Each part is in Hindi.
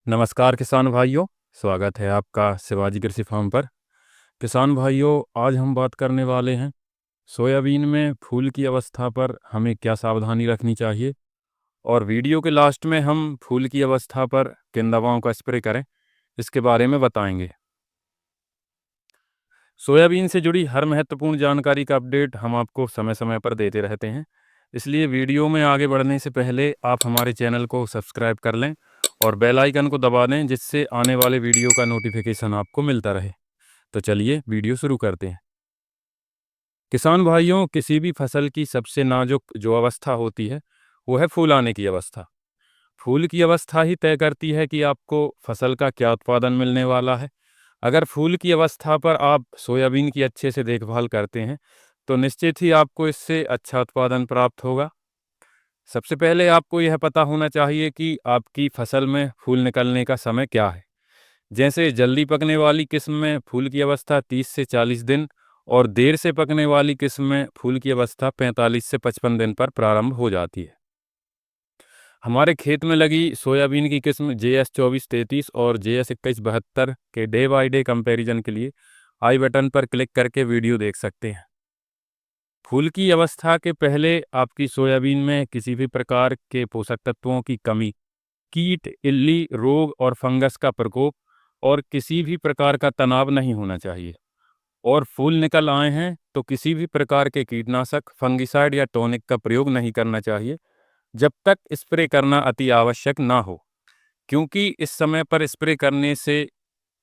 नमस्कार किसान भाइयों। स्वागत है आपका शिवाजी कृषि फार्म पर। किसान भाइयों, आज हम बात करने वाले हैं सोयाबीन में फूल की अवस्था पर हमें क्या सावधानी रखनी चाहिए, और वीडियो के लास्ट में हम फूल की अवस्था पर किन दवाओं का स्प्रे करें इसके बारे में बताएंगे। सोयाबीन से जुड़ी हर महत्वपूर्ण जानकारी का अपडेट हम आपको समय समय पर देते रहते हैं, इसलिए वीडियो में आगे बढ़ने से पहले आप हमारे चैनल को सब्सक्राइब कर लें और बेल आइकन को दबा दें, जिससे आने वाले वीडियो का नोटिफिकेशन आपको मिलता रहे। तो चलिए वीडियो शुरू करते हैं। किसान भाइयों, किसी भी फसल की सबसे नाजुक जो अवस्था होती है वो है फूल आने की अवस्था। फूल की अवस्था ही तय करती है कि आपको फसल का क्या उत्पादन मिलने वाला है। अगर फूल की अवस्था पर आप सोयाबीन की अच्छे से देखभाल करते हैं तो निश्चित ही आपको इससे अच्छा उत्पादन प्राप्त होगा। सबसे पहले आपको यह पता होना चाहिए कि आपकी फसल में फूल निकलने का समय क्या है। जैसे जल्दी पकने वाली किस्म में फूल की अवस्था 30 से 40 दिन और देर से पकने वाली किस्म में फूल की अवस्था 45 से 55 दिन पर प्रारंभ हो जाती है। हमारे खेत में लगी सोयाबीन की किस्म JS 2433 और JS 2172 के डे बाय डे कंपैरिजन के लिए आई बटन पर क्लिक करके वीडियो देख सकते हैं। फूल की अवस्था के पहले आपकी सोयाबीन में किसी भी प्रकार के पोषक तत्वों की कमी, कीट, इल्ली, रोग और फंगस का प्रकोप और किसी भी प्रकार का तनाव नहीं होना चाहिए। और फूल निकल आए हैं तो किसी भी प्रकार के कीटनाशक, फंगिसाइड या टॉनिक का प्रयोग नहीं करना चाहिए जब तक स्प्रे करना अति आवश्यक ना हो, क्योंकि इस समय पर स्प्रे करने से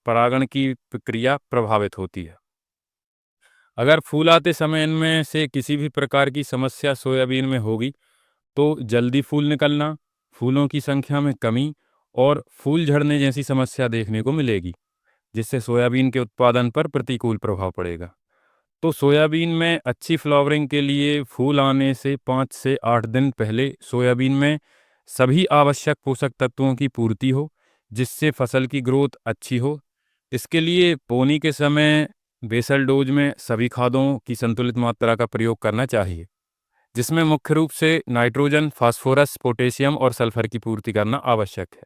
परागण की प्रक्रिया प्रभावित होती है। अगर फूल आते समय इनमें से किसी भी प्रकार की समस्या सोयाबीन में होगी तो जल्दी फूल निकलना, फूलों की संख्या में कमी और फूल झड़ने जैसी समस्या देखने को मिलेगी, जिससे सोयाबीन के उत्पादन पर प्रतिकूल प्रभाव पड़ेगा। तो सोयाबीन में अच्छी फ्लावरिंग के लिए फूल आने से 5 से 8 दिन पहले सोयाबीन में सभी आवश्यक पोषक तत्वों की पूर्ति हो, जिससे फसल की ग्रोथ अच्छी हो। इसके लिए बोनी के समय बेसल डोज में सभी खादों की संतुलित मात्रा का प्रयोग करना चाहिए, जिसमें मुख्य रूप से नाइट्रोजन, फास्फोरस, पोटेशियम और सल्फर की पूर्ति करना आवश्यक है।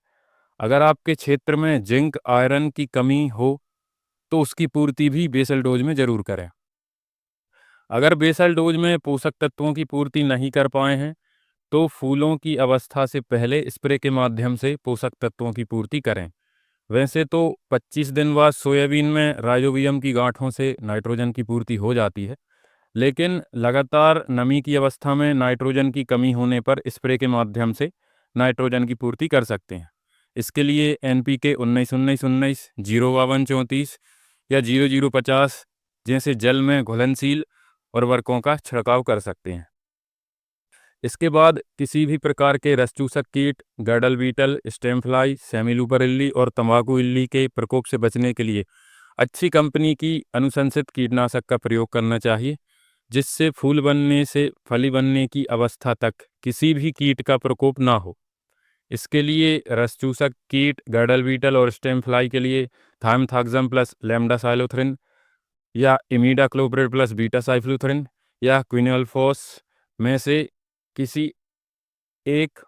अगर आपके क्षेत्र में जिंक, आयरन की कमी हो तो उसकी पूर्ति भी बेसल डोज में जरूर करें। अगर बेसल डोज में पोषक तत्वों की पूर्ति नहीं कर पाए हैं तो फूलों की अवस्था से पहले स्प्रे के माध्यम से पोषक तत्वों की पूर्ति करें। वैसे तो 25 दिन बाद सोयाबीन में राइजोबियम की गांठों से नाइट्रोजन की पूर्ति हो जाती है, लेकिन लगातार नमी की अवस्था में नाइट्रोजन की कमी होने पर स्प्रे के माध्यम से नाइट्रोजन की पूर्ति कर सकते हैं। इसके लिए NPK 19-19-19, 0-52-34 या 0-0-50 जैसे जल में घुलनशील उर्वरकों का छिड़काव कर सकते हैं। इसके बाद किसी भी प्रकार के रस चूसक कीट, गर्डल बीटल, स्टेम फ्लाई, सेमीलूपर इल्ली और तंबाकू इल्ली के प्रकोप से बचने के लिए अच्छी कंपनी की अनुशंसित कीटनाशक का प्रयोग करना चाहिए, जिससे फूल बनने से फली बनने की अवस्था तक किसी भी कीट का प्रकोप ना हो। इसके लिए रस चूसक कीट, गर्डल बीटल और स्टेम फ्लाई के लिए थाइमथाक्सम प्लस लैम्डासाइलोथ्रिन या इमीडाक्लोप्रिड प्लस बीटा साइफ्लुथ्रिन या क्विनोल्फोस में से किसी एक,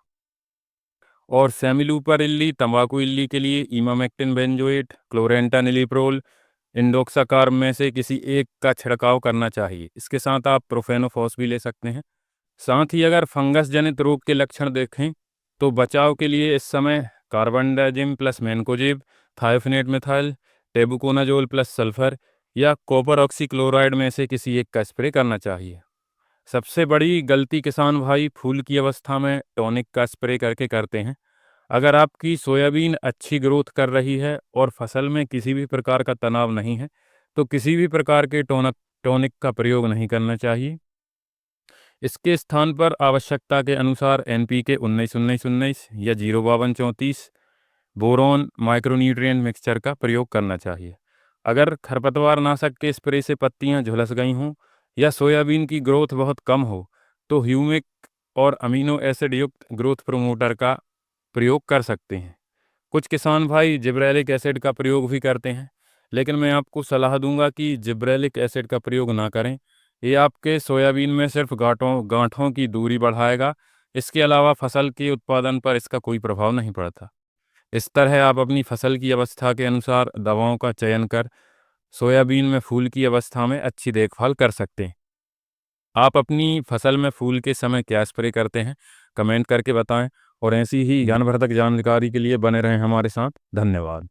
और सेमिलूपर इल्ली, तंबाकू इल्ली के लिए इमामेक्टिन बेंजोएट, क्लोरेंटानिलिप्रोल, इंडोक्साकार्ब में से किसी एक का छिड़काव करना चाहिए। इसके साथ आप प्रोफेनोफॉस भी ले सकते हैं। साथ ही अगर फंगस जनित रोग के लक्षण देखें तो बचाव के लिए इस समय carbendazim plus mancozeb, thiophanate methyl, tebuconazole plus sulphur या कॉपर ऑक्सीक्लोराइड में से किसी एक का स्प्रे करना चाहिए। सबसे बड़ी गलती किसान भाई फूल की अवस्था में टॉनिक का स्प्रे करके करते हैं। अगर आपकी सोयाबीन अच्छी ग्रोथ कर रही है और फसल में किसी भी प्रकार का तनाव नहीं है तो किसी भी प्रकार के टॉनिक का प्रयोग नहीं करना चाहिए। इसके स्थान पर आवश्यकता के अनुसार NPK 19-19-19 या 0-52-34 बोरोन माइक्रोन्यूट्रिएंट मिक्सचर का प्रयोग करना चाहिए। अगर खरपतवार नाशक के स्प्रे से पत्तियां झुलस गई हों या सोयाबीन की ग्रोथ बहुत कम हो तो ह्यूमिक और अमीनो एसिड युक्त ग्रोथ प्रोमोटर का प्रयोग कर सकते हैं। कुछ किसान भाई जिब्रेलिक एसिड का प्रयोग भी करते हैं, लेकिन मैं आपको सलाह दूंगा कि जिब्रेलिक एसिड का प्रयोग ना करें। ये आपके सोयाबीन में सिर्फ गांठों की दूरी बढ़ाएगा, इसके अलावा फसल के उत्पादन पर इसका कोई प्रभाव नहीं पड़ता। इस तरह आप अपनी फसल की अवस्था के अनुसार दवाओं का चयन कर सोयाबीन में फूल की अवस्था में अच्छी देखभाल कर सकते हैं। आप अपनी फसल में फूल के समय क्या स्प्रे करते हैं, कमेंट करके बताएं और ऐसी ही ज्ञानवर्धक जानकारी के लिए बने रहें हमारे साथ। धन्यवाद।